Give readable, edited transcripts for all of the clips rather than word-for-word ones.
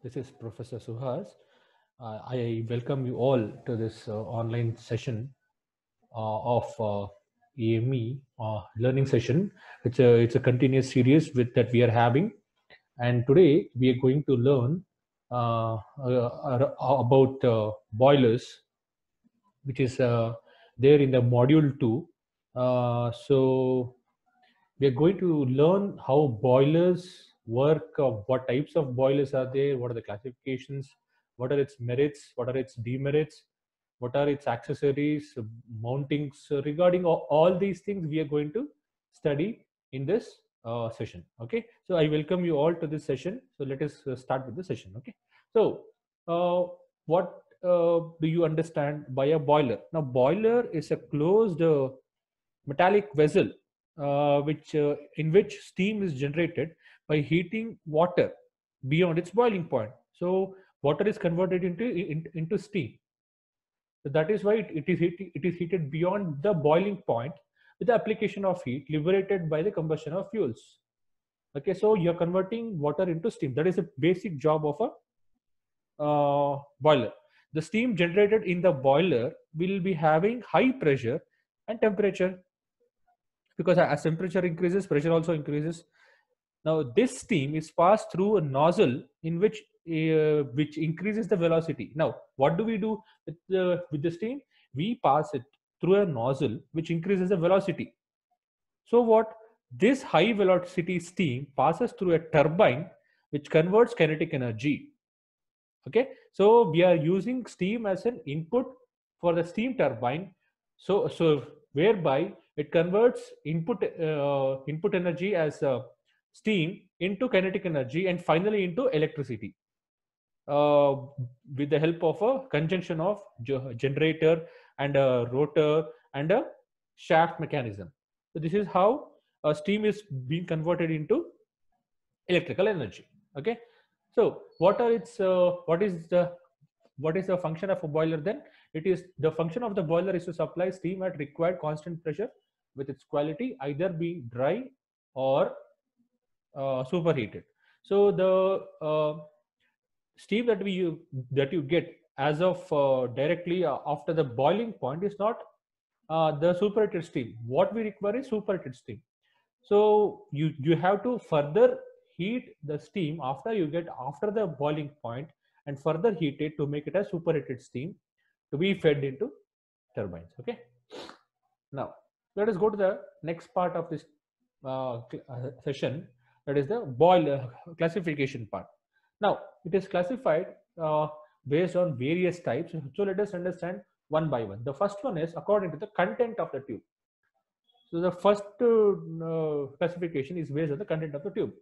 This is Professor Suhas. I welcome you all to this online session of EME learning session. It's a continuous series that we are having, and today we are going to learn about boilers, which is there in the module 2. So we are going to learn how boilers work, what types of boilers are there, what are the classifications, what are its merits, what are its demerits, what are its accessories, mountings. So regarding all these things, we are going to study in this session. Okay, so I welcome you all to this session. So let us start with the session. Okay, so what do you understand by a boiler? Now, boiler is a closed metallic vessel which in which steam is generated by heating water beyond its boiling point. So water is converted into steam. So that is why it is heated beyond the boiling point with the application of heat liberated by the combustion of fuels. Okay, so you're converting water into steam. That is a basic job of a boiler. The steam generated in the boiler will be having high pressure and temperature, because as temperature increases, pressure also increases. Now this steam is passed through a nozzle in which increases the velocity. Now what do we do with the steam? We pass it through a nozzle which increases the velocity. So what, this high velocity steam passes through a turbine which converts kinetic energy. Okay, so we are using steam as an input for the steam turbine. So whereby it converts input energy as steam into kinetic energy and finally into electricity uh, with the help of a conjunction of generator and a rotor and a shaft mechanism. So this is how steam is being converted into electrical energy. Okay, so what is the function of a boiler then? It is the function of the boiler is to supply steam at required constant pressure with its quality either being dry or superheated. So the steam that you get as of directly after the boiling point is not the superheated steam. What we require is superheated steam. So you have to further heat the steam after the boiling point and further heat it to make it a superheated steam to be fed into turbines. Okay, now let us go to the next part of this session, that is the boiler classification part. Now it is classified based on various types. So let us understand one by one. The first one is according to the content of the tube. So the first classification is based on the content of the tube.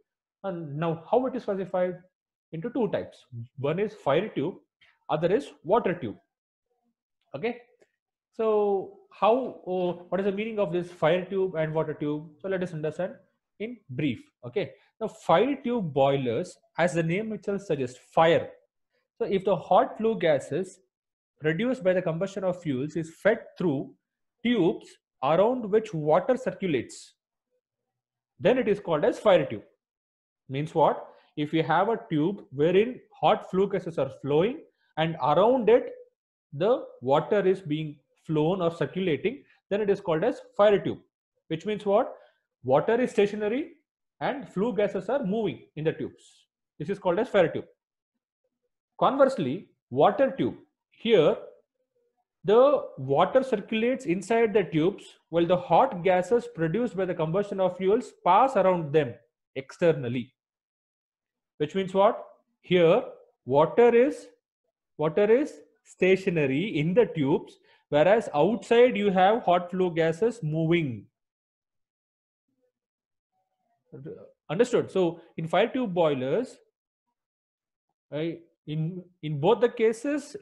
And now how it is classified into two types. One is fire tube, other is water tube. Okay. So what is the meaning of this fire tube and water tube? So let us understand in brief. Okay. Now fire tube boilers, as the name itself suggests, fire. So if the hot flue gases produced by the combustion of fuels is fed through tubes around which water circulates, then it is called as fire tube. Means what? If you have a tube wherein hot flue gases are flowing and around it the water is being flown or circulating, then it is called as fire tube. Which means what? Water is stationary and flue gases are moving in the tubes. This is called as fire tube. Conversely, water tube. Here the water circulates inside the tubes while the hot gases produced by the combustion of fuels pass around them externally. Which means what? Here water is stationary in the tubes, whereas outside you have hot flue gases moving. Understood? So in fire tube boilers, in both the cases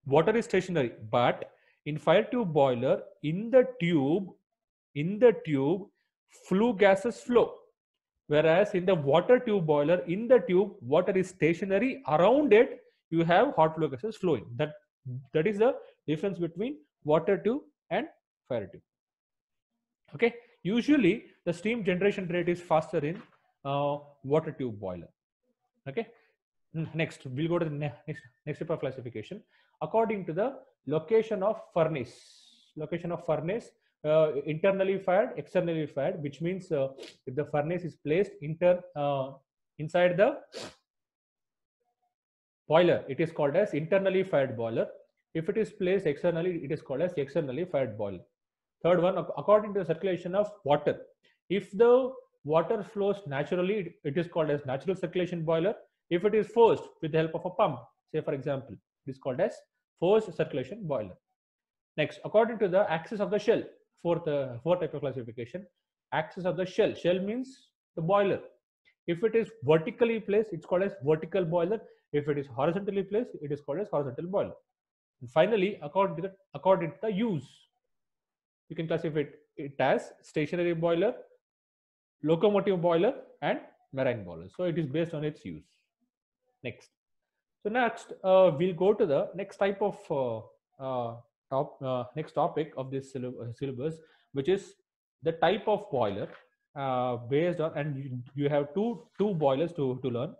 water is stationary, but in fire tube boiler, in the tube flue gases flow, whereas in the water tube boiler, in the tube water is stationary, around it you have hot flue gases flowing. That is the difference between water tube and fire tube. Okay, usually the steam generation rate is faster in water tube boiler. Okay. Next, we'll go to the next step of classification according to the location of furnace. Location of furnace, internally fired, externally fired, which means if the furnace is placed inside the boiler, it is called as internally fired boiler. If it is placed externally, it is called as externally fired boiler. Third one, according to the circulation of water. If the water flows naturally, it is called as natural circulation boiler. If it is forced with the help of a pump, say for example, it is called as forced circulation boiler. Next, according to the axis of the shell, fourth type of classification, axis of the shell. Shell means the boiler. If it is vertically placed, it's called as vertical boiler. If it is horizontally placed, it is called as horizontal boiler. And finally, according to the use, you can classify it as stationary boiler, locomotive boiler, and marine boiler. So it is based on its use. Next. So next, we'll go to the next type of next topic of this syllabus, which is the type of boiler based on, and you have two boilers to learn.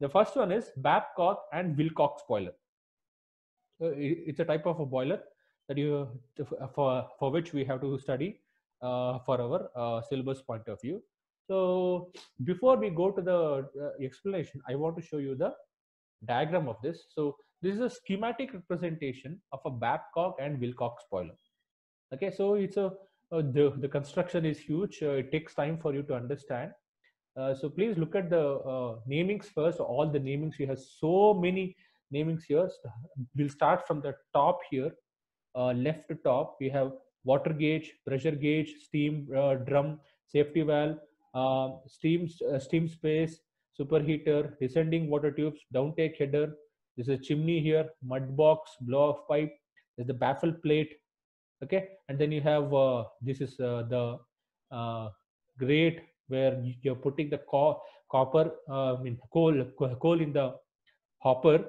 The first one is Babcock and Wilcox boiler. So it's a type of a boiler that you for which we have to study for our syllabus point of view. So before we go to the explanation, I want to show you the diagram of this. So this is a schematic representation of a Babcock and Wilcox boiler. Okay, so it's the construction is huge. It takes time for you to understand. So please look at the namings first. All the namings, we have so many namings here. We'll start from the top here, left to top. We have water gauge, pressure gauge, steam drum, safety valve, steam space, superheater, descending water tubes, downtake header. There's a chimney here, mud box, blow off pipe. There's the baffle plate. Okay, and then you have this is the grate where you're putting the copper, coal in the hopper,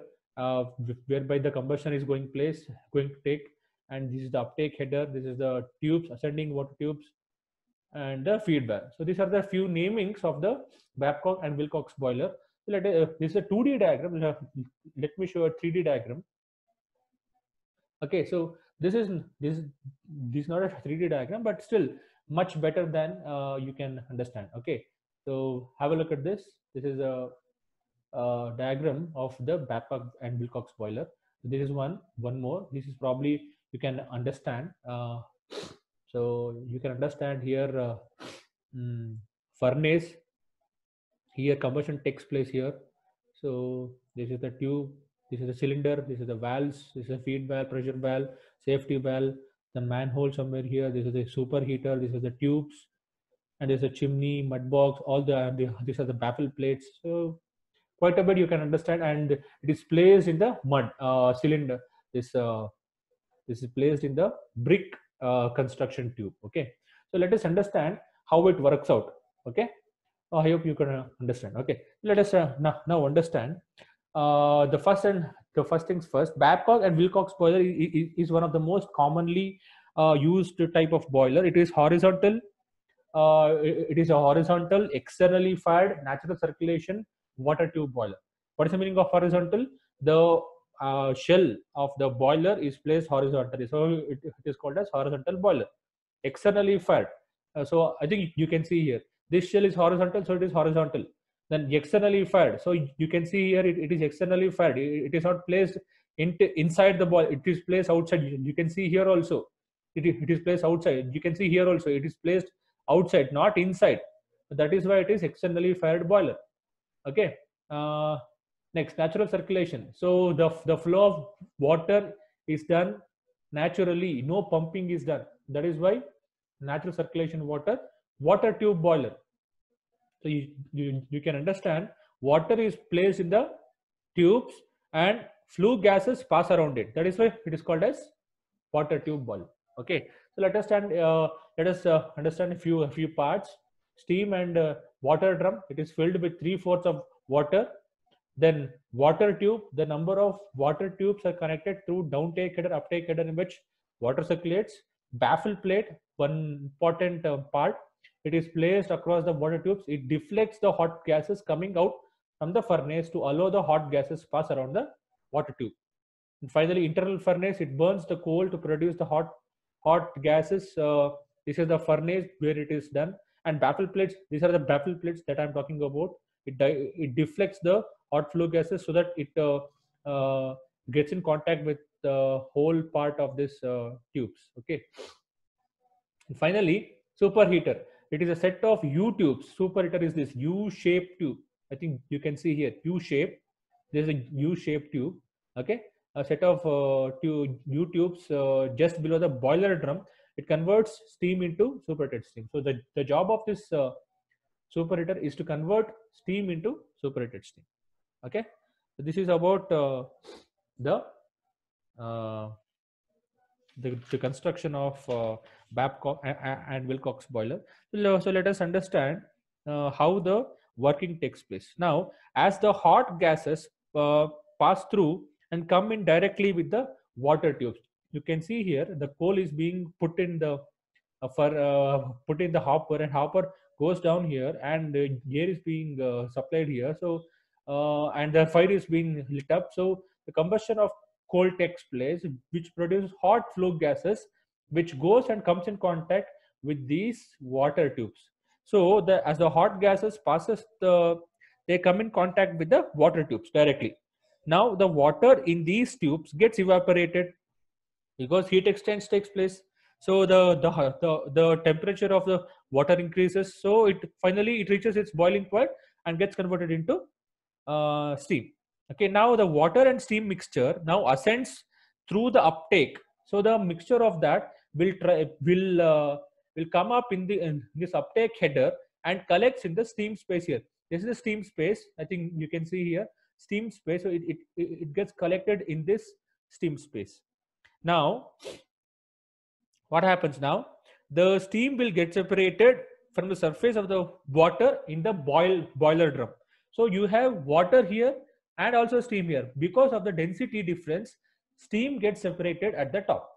whereby the combustion is going to take. And this is the uptake header. This is the tubes, ascending water tubes, and the feedback. So these are the few namings of the Babcock and Wilcox boiler. So this is a 2D diagram. Let me show a 3D diagram. Okay, so this is not a 3D diagram, but still much better than you can understand. Okay, so have a look at this. This is a diagram of the Babcock and Wilcox boiler. This is one more. This is probably you can understand. So you can understand here furnace. Here combustion takes place here. So this is the tube. This is the cylinder. This is the valves. This is the feed valve, pressure valve, safety valve. The manhole somewhere here. This is the superheater. This is the tubes, and there's a chimney, mud box. All these are the baffle plates. So quite a bit you can understand, and it is placed in the mud cylinder. This is placed in the brick construction tube. Okay, so let us understand how it works out. Okay, I hope you can understand. Okay, let us now understand the first things first. Babcock and Wilcox boiler is one of the most commonly used type of boiler. It is horizontal. It is a horizontal, externally fired, natural circulation water tube boiler. What is the meaning of horizontal? The shell of the boiler is placed horizontally, so it is called as horizontal boiler. Externally fired. So I think you can see here, this shell is horizontal, so it is horizontal. Then externally fired. So you can see here it is externally fired. It is not placed inside the boiler. It is placed outside. You can see here also. It is placed outside. You can see here also. It is placed outside, not inside. That is why it is externally fired boiler. Okay. Next, natural circulation. So the flow of water is done naturally. No pumping is done. That is why natural circulation water tube boiler. So you can understand, water is placed in the tubes and flue gases pass around it. That is why it is called as water tube boiler. Okay, so let us understand a few parts. Steam and water drum. It is filled with 3/4 of water. Then water tube. The number of water tubes are connected through downtake header, uptake header, in which water circulates. Baffle plate. One important part. It is placed across the water tubes. It deflects the hot gases coming out from the furnace to allow the hot gases pass around the water tube. And finally, internal furnace, it burns the coal to produce the hot gases. This is the furnace where it is done. And baffle plates, these are the baffle plates that I'm talking about. It deflects the hot flow gases so that it gets in contact with the whole part of this tubes. Okay. And finally, superheater. It is a set of U tubes. Superheater is this U-shaped tube. I think you can see here U-shape. There is a U-shaped tube. Okay, a set of U tubes just below the boiler drum. It converts steam into superheated steam. So the job of this superheater is to convert steam into superheated steam. Okay, so this is about the uh, the construction of Babcock and Wilcox boiler. So let us understand how the working takes place. Now, as the hot gases pass through and come in directly with the water tubes, you can see here the coal is being put in the put in the hopper, and hopper goes down here, and air is being supplied here. So and the fire is being lit up. So the combustion of coal takes place, which produces hot flow gases, which goes and comes in contact with these water tubes. So as the hot gases passes they come in contact with the water tubes directly. Now the water in these tubes gets evaporated because heat exchange takes place. So the temperature of the water increases. So it finally it reaches its boiling point and gets converted into steam. Okay, now the water and steam mixture now ascends through the uptake. So the mixture of that will come up in this uptake header and collects in the steam space here. This is the steam space. I think you can see here steam space. So it gets collected in this steam space. Now, what happens now? The steam will get separated from the surface of the water in the boiler drum. So you have water here and also steam here. Because of the density difference, steam gets separated at the top.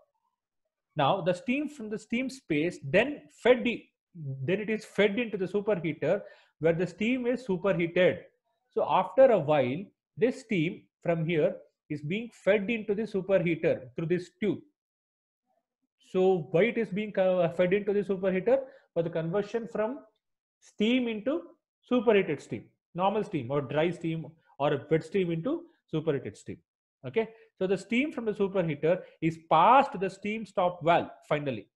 Now the steam from the steam space then it is fed into the superheater where the steam is superheated. So after a while, this steam from here is being fed into the superheater through this tube. So why it is being fed into the superheater? For the conversion from steam into superheated steam, normal steam or dry steam or wet steam into superheated steam. Okay, so the steam from the superheater is passed to the steam stop valve finally.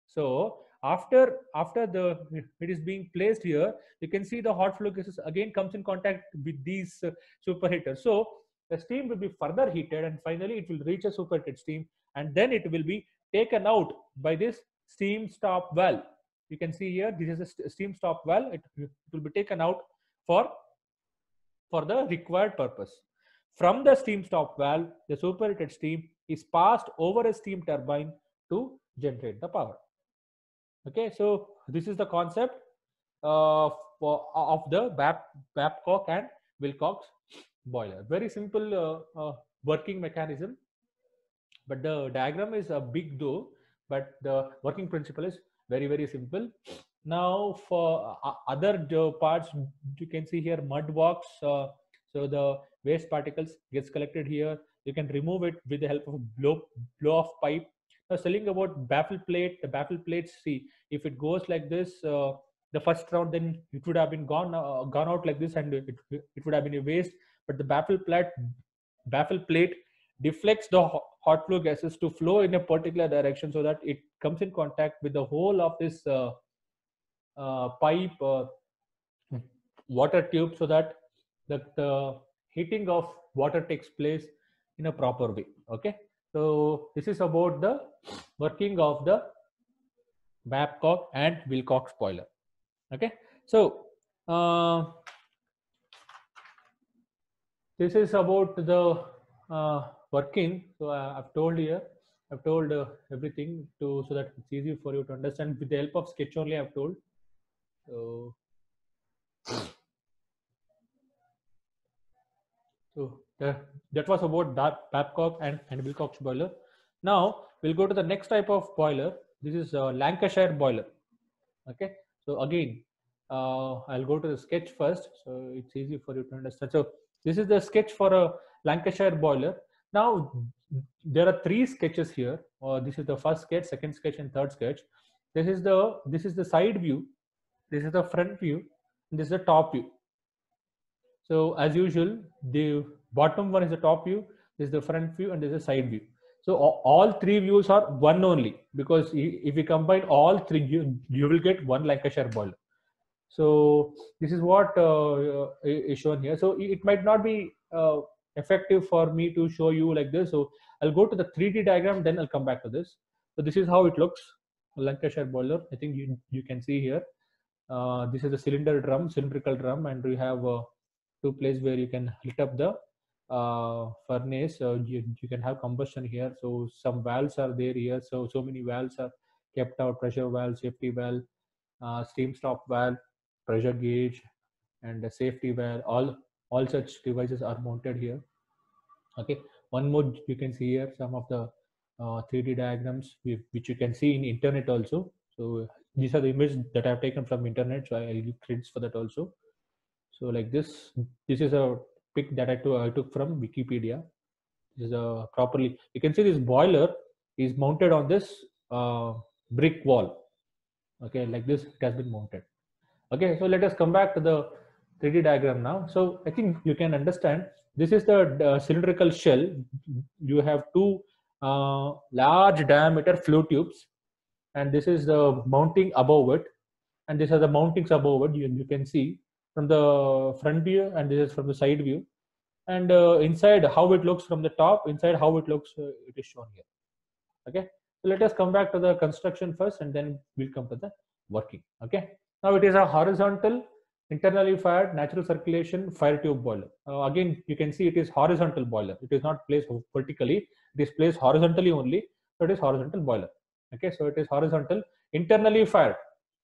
So after it is being placed here, you can see the hot flow gases again comes in contact with these superheaters. So the steam will be further heated and finally it will reach a superheated steam, and then it will be taken out by this steam stop valve. You can see here this is a steam stop valve. It will be taken out for the required purpose. From the steam stop valve, the superheated steam is passed over a steam turbine to generate the power. Okay, so this is the concept of the Babcock and Wilcox boiler. Very simple working mechanism, but the diagram is big though, but the working principle is very simple. Now for other parts, you can see here mud walks. So the waste particles gets collected here. You can remove it with the help of a blow off pipe. Now telling about baffle plate, the baffle plates, see if it goes like this, the first round, then it would have been gone out like this, and it would have been a waste. But the baffle plate deflects the hot flow gases to flow in a particular direction so that it comes in contact with the whole of this pipe water tube, so that the heating of water takes place in a proper way. Okay, so this is about the working of the Babcock and Wilcox boiler. Okay, so this is about the working. So I've told here, I've told everything so that it's easy for you to understand. With the help of sketch only I've told. So that was about Babcock and Wilcox boiler. Now we'll go to the next type of boiler. This is Lancashire boiler. Okay, so again I'll go to the sketch first, so it's easy for you to understand. So this is the sketch for a Lancashire boiler. Now there are three sketches here. This is the first sketch, second sketch, and third sketch. This is the side view. This is the front view. And this is the top view. So as usual, the bottom one is the top view. This is the front view, and this is the side view. So all three views are one only, because if you combine all three, you will get one Lancashire boiler. So this is what is shown here. So it might not be effective for me to show you like this. So I'll go to the 3D diagram, then I'll come back to this. So this is how it looks, Lancashire boiler. I think you can see here. This is a cylindrical drum, and we have two places where you can lit up the furnace. You can have combustion here. So some valves are there here. So many valves are kept out: pressure valve, safety valve, steam stop valve, pressure gauge, and a safety valve. All such devices are mounted here. Okay, one more you can see here, some of the 3D diagrams which you can see in internet also. So these are the images that I've taken from internet, so I'll give credits for that also. So like this is a pic that I took from Wikipedia. This is a properly, you can see this boiler is mounted on this brick wall. Okay, like this it has been mounted. Okay, so let us come back to the 3D diagram now. So I think you can understand, this is the cylindrical shell. You have two large diameter flow tubes, and this is the mounting above it, and these are the mountings above it. You can see from the front view, and this is from the side view, and inside how it looks from the top, inside how it looks, it is shown here. Okay, so let us come back to the construction first, and then we'll come to the working. Okay, now it is a horizontal internally fired natural circulation fire tube boiler. Again, you can see it is horizontal boiler. It is not placed vertically. It is placed horizontally only. So it is horizontal boiler. Okay, so it is horizontal, internally fired.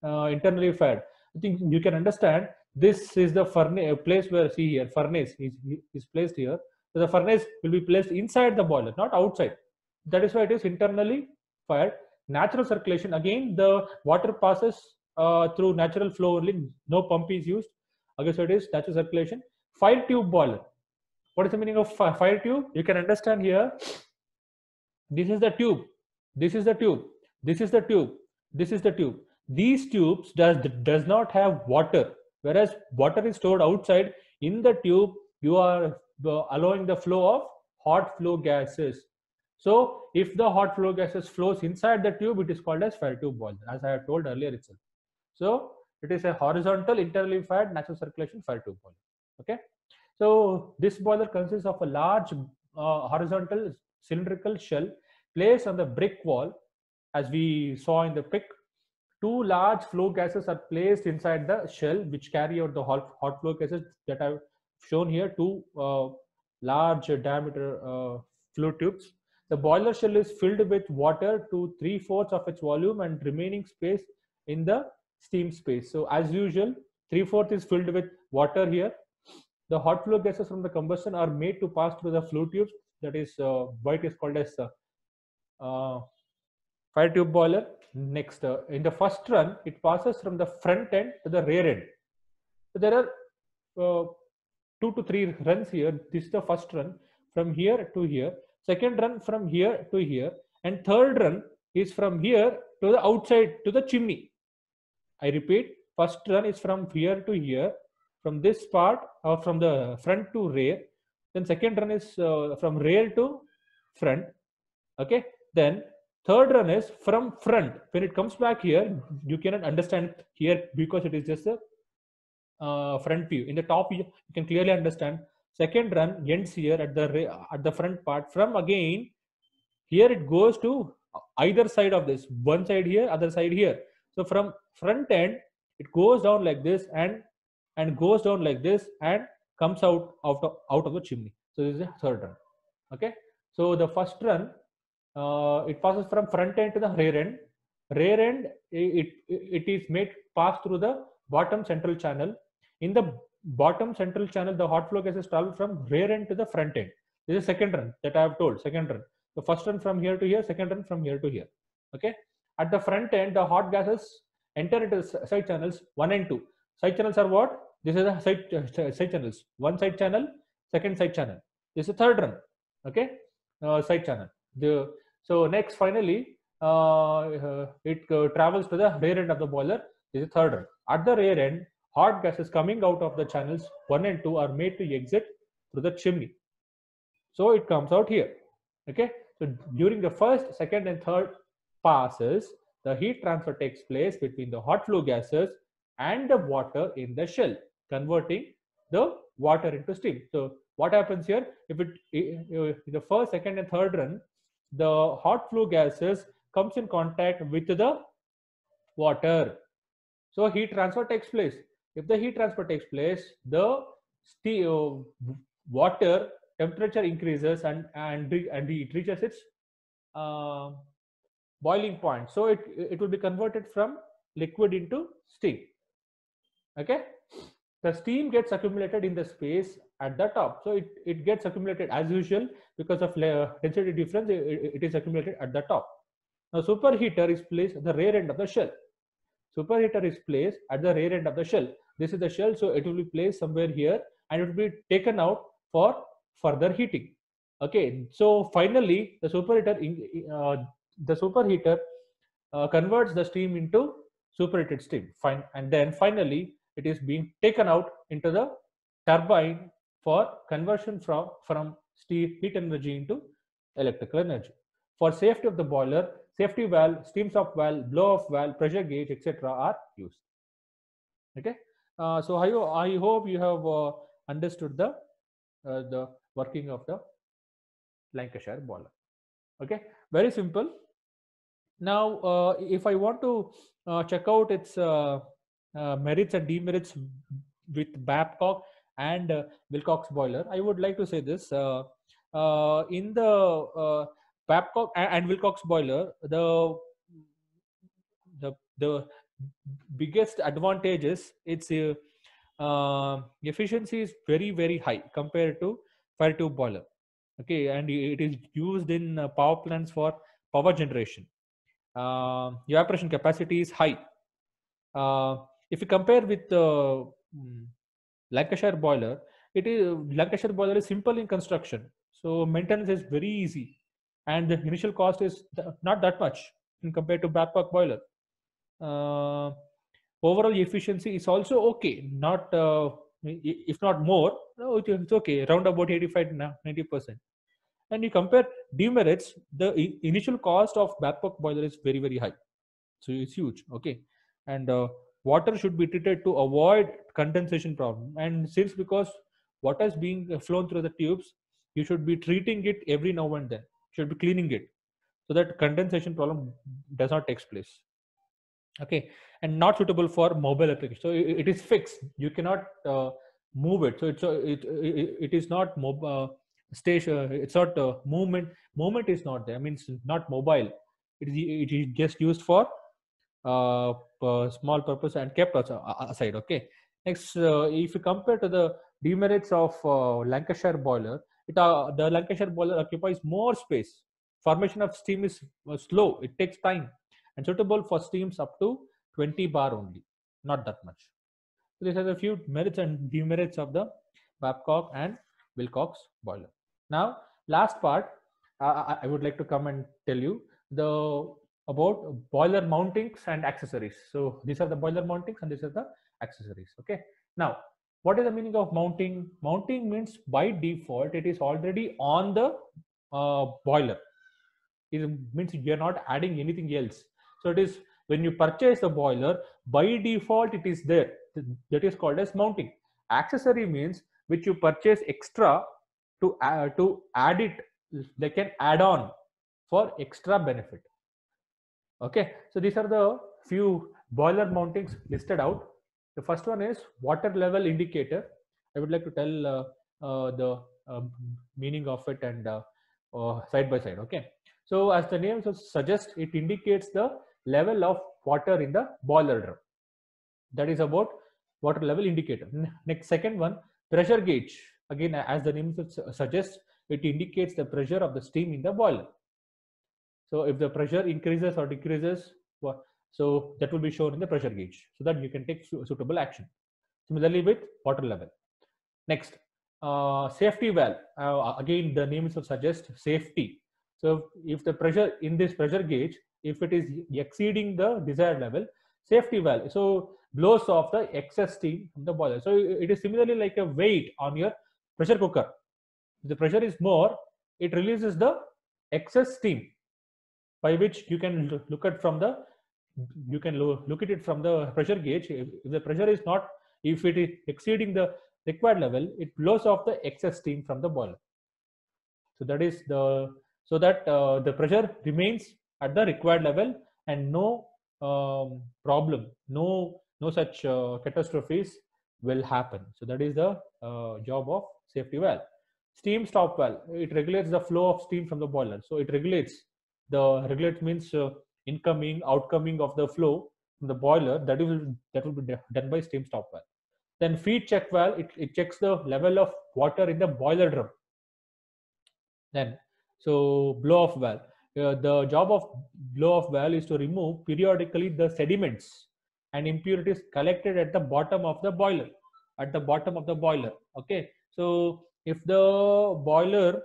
Internally fired. I think you can understand. This is the furnace place where, see here, furnace is placed here. So the furnace will be placed inside the boiler, not outside. That is why it is internally fired. Natural circulation, again the water passes through natural flow only, no pump is used. Okay, so it is natural circulation. Fire tube boiler. What is the meaning of fire tube? You can understand here. This is the tube. This is the tube. This is the tube. This is the tube. These tubes does not have water, whereas water is stored outside. In the tube, you are allowing the flow of hot flow gases. So if the hot flow gases flows inside the tube, it is called as fire tube boiler, as I have told earlier itself. So it is a horizontal internally fired natural circulation fire tube boiler. Okay, so this boiler consists of a large horizontal cylindrical shell placed on the brick wall, as we saw in the pic. Two large flow gases are placed inside the shell, which carry out the hot flow gases that I've shown here. Two large diameter flow tubes. The boiler shell is filled with water to 3/4 of its volume, and remaining space in the steam space. So as usual, 3/4 is filled with water here. The hot flow gases from the combustion are made to pass through the flow tubes. That is why it is called as fire tube boiler. Next, in the first run, it passes from the front end to the rear end. So there are 2 to 3 runs here. This is the first run from here to here. Second run from here to here, and third run is from here to the outside to the chimney. I repeat, first run is from here to here, from this part, or from the front to rear. Then second run is from rear to front. Okay, then third run is from front. When it comes back here, you cannot understand here because it is just a front view. In the top view, you can clearly understand. Second run ends here at the front part. From again here, it goes to either side of this. One side here, other side here. So from front end, it goes down like this and goes down like this and comes out of the chimney. So this is the third run. Okay. So the first run, it passes from front end to the rear end. Rear end, it is made pass through the bottom central channel. In the bottom central channel, the hot flow gases travel from rear end to the front end. This is second run that I have told. Second run. The first run from here to here. Second run from here to here. Okay. At the front end, the hot gases enter into the side channels 1 and 2. Side channels are what? This is the side channels. One side channel, second side channel. This is third run. Okay, side channel. So next finally it travels to the rear end of the boiler. This is third run. At the rear end, hot gases coming out of the channels 1 and 2 are made to exit through the chimney. So it comes out here. Okay, so during the first, second, and third passes, the heat transfer takes place between the hot flue gases and the water in the shell, converting the water into steam. So what happens here? If it in the first, second, and third run, the hot flue gases comes in contact with the water. So heat transfer takes place. If the heat transfer takes place, the water temperature increases and it reaches its uh, boiling point. So it will be converted from liquid into steam. Okay, the steam gets accumulated in the space at the top. So it gets accumulated as usual because of density difference. It is accumulated at the top. Now superheater is placed at the rear end of the shell. Superheater is placed at the rear end of the shell. This is the shell, so it will be placed somewhere here and it will be taken out for further heating. Okay, so finally the superheater converts the steam into superheated steam. Fine, and then finally it is being taken out into the turbine for conversion from steam heat energy into electrical energy. For safety of the boiler, safety valve, steam stop valve, blow off valve, pressure gauge, etc. are used. Okay, so I hope you have understood the working of the Lancashire boiler. Okay, very simple. Now, if I want to check out its merits and demerits with Babcock and Wilcox boiler, I would like to say this. In the Babcock and Wilcox boiler, the biggest advantage is its efficiency is very high compared to fire tube boiler. Okay, and it is used in power plants for power generation. Evaporation capacity is high. If you compare with Lancashire boiler, Lancashire boiler is simple in construction, so maintenance is very easy, and the initial cost is not that much in compared to Babcock boiler. Overall efficiency is also okay, not if not more, no, it's okay, around about 85 to 90%. And you compare demerits, the initial cost of Babcock boiler is very high, so it's huge. Okay, and water should be treated to avoid condensation problem. And since because water is being flown through the tubes, you should be treating it every now and then. You should be cleaning it so that condensation problem does not take place. Okay, and not suitable for mobile application. So it is fixed. You cannot move it. So it is not station. It's not movement is not there. I mean, it's not mobile. It is just used for small purpose and kept aside. Okay, next, if you compare to the demerits of Lancashire boiler, the Lancashire boiler occupies more space. Formation of steam is slow. It takes time and suitable for steams up to 20 bar only, not that much. So these are the few merits and demerits of the Babcock and Wilcox boiler. Now, last part, I would like to come and tell you about boiler mountings and accessories. So these are the boiler mountings and these are the accessories. Okay. Now, what is the meaning of mounting? Mounting means by default it is already on the boiler. It means you're not adding anything else. So it is when you purchase the boiler, by default it is there. That is called as mounting. Accessory means which you purchase extra to add it, they can add on for extra benefit. Okay, so these are the few boiler mountings listed out. The first one is water level indicator. I would like to tell the meaning of it and side by side. Okay, so as the name suggests, it indicates the level of water in the boiler drum. That is about water level indicator. Next, second one, pressure gauge. Again, as the name suggests, it indicates the pressure of the steam in the boiler. So if the pressure increases or decreases, so that will be shown in the pressure gauge, so that you can take suitable action. Similarly with water level. Next, safety valve. Again, the name itself suggests safety. So if the pressure in this pressure gauge, if it is exceeding the desired level, safety valve so blows off the excess steam from the boiler. So it is similarly like a weight on your pressure cooker. If the pressure is more, it releases the excess steam, by which you can look at from the look at it from the pressure gauge. If the pressure is not, if it is exceeding the required level, it blows off the excess steam from the boiler. So that is the, so that the pressure remains at the required level and no problem, no such catastrophes will happen. So that is the job of safety valve. Steam stop valve, it regulates the flow of steam from the boiler. So it regulates, the regulate means incoming, outcoming of the flow from the boiler. That will be done by steam stop valve. Then feed check valve, it checks the level of water in the boiler drum. Then, so blow off valve. The job of blow off valve is to remove periodically the sediments and impurities collected at the bottom of the boiler. At the bottom of the boiler. Okay. So if the boiler,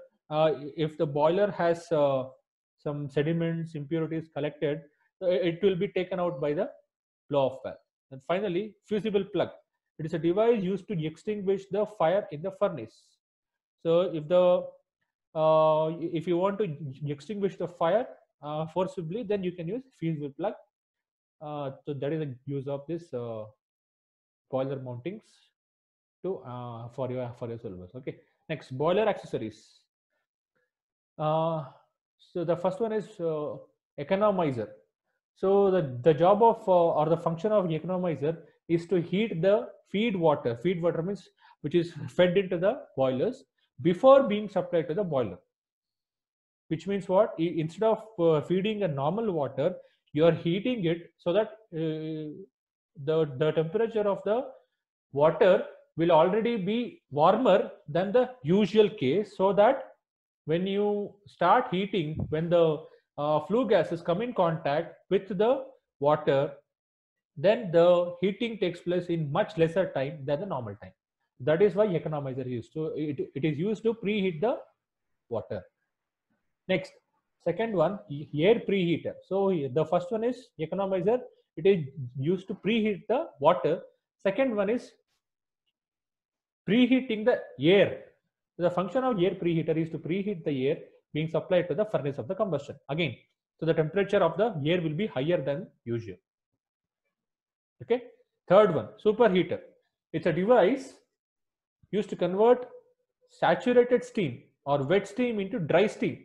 has some sediments, impurities collected, so it will be taken out by the blow off valve. And finally, fusible plug. It is a device used to extinguish the fire in the furnace. So if you want to extinguish the fire forcibly, then you can use fusible plug. So that is the use of this boiler mountings to for your cylinders. Okay. Next, boiler accessories. So the first one is economizer. So the job of or the function of economizer is to heat the feed water. Feed water means which is fed into the boilers before being supplied to the boiler. Which means what? Instead of feeding a normal water, you are heating it so that the temperature of the water will already be warmer than the usual case, so that when you start heating, when the flue gases come in contact with the water, then the heating takes place in much lesser time than the normal time. That is why economizer is used. So it is used to preheat the water. Next, second one, air preheater. So the first one is economizer. It is used to preheat the water. Second one is preheating the air. The function of air preheater is to preheat the air being supplied to the furnace of the combustion. Again, so the temperature of the air will be higher than usual. Okay. Third one, superheater. It's a device used to convert saturated steam or wet steam into dry steam.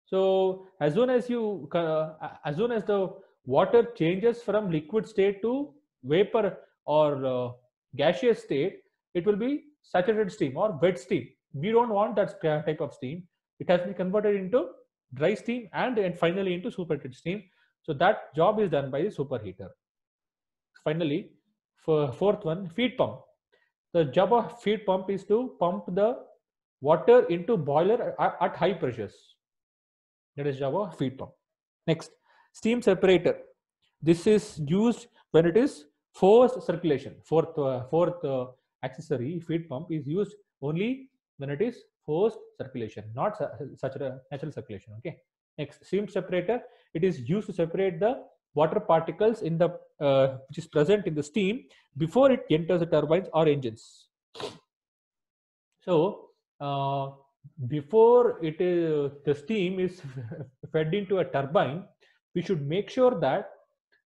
So as soon as the water changes from liquid state to vapor or gaseous state, it will be saturated steam or wet steam. We don't want that type of steam. It has been converted into dry steam and finally into superheated steam. So that job is done by the superheater. Finally, for fourth one, feed pump. The job of feed pump is to pump the water into boiler at high pressures. That is job of feed pump. Next, steam separator. This is used when it is forced circulation. Fourth accessory, feed pump, is used only when it is forced circulation, not such a natural circulation. Okay. Next, steam separator. It is used to separate the water particles in the which is present in the steam before it enters the turbines or engines. So before it is the steam is fed into a turbine, we should make sure that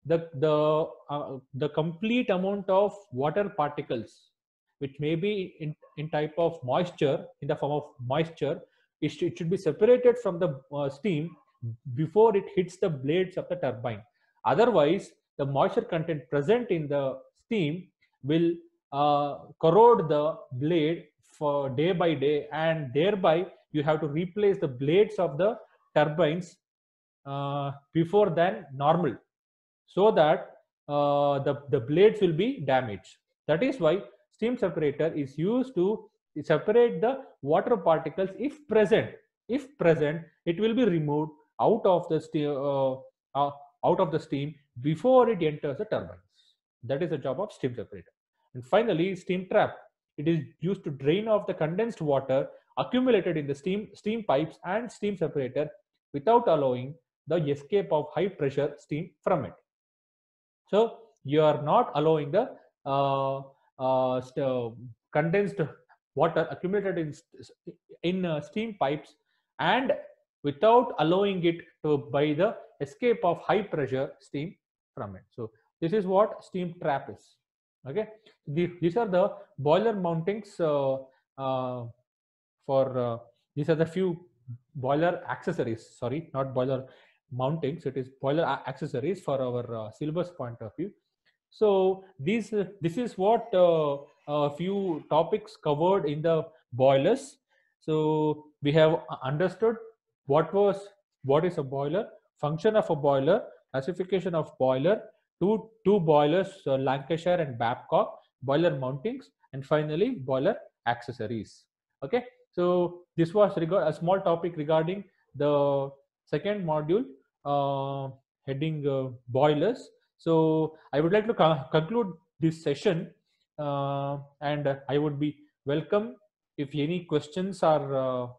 the complete amount of water particles, which may be in type of moisture, in the form of moisture, it should be separated from the steam before it hits the blades of the turbine. Otherwise, the moisture content present in the steam will corrode the blade for day by day, and thereby you have to replace the blades of the turbines before than normal, so that the blades will be damaged. That is why steam separator is used to separate the water particles. If present, it will be removed out of the steam before it enters the turbines. That is the job of steam separator. And finally, steam trap. It is used to drain off the condensed water accumulated in the steam pipes and steam separator without allowing the escape of high pressure steam from it. So you are not allowing the condensed water accumulated in steam pipes, and without allowing it to by the escape of high pressure steam from it. So this is what steam trap is. Okay, these are the boiler mountings for these are the few boiler accessories. Sorry, not boiler mountings. It is boiler accessories for our syllabus point of view. So this is what a few topics covered in the boilers. So we have understood what is a boiler, function of a boiler, classification of boiler, two boilers, Lancashire and Babcock, boiler mountings, and finally boiler accessories. Okay, so this was a small topic regarding the second module, heading boilers. So I would like to conclude this session, and I would be welcome if any questions are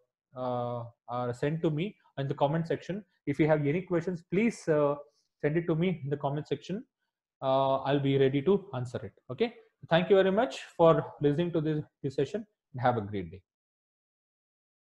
sent to me in the comment section. If you have any questions, please send it to me in the comment section. I'll be ready to answer it. Okay. Thank you very much for listening to this session, and have a great day.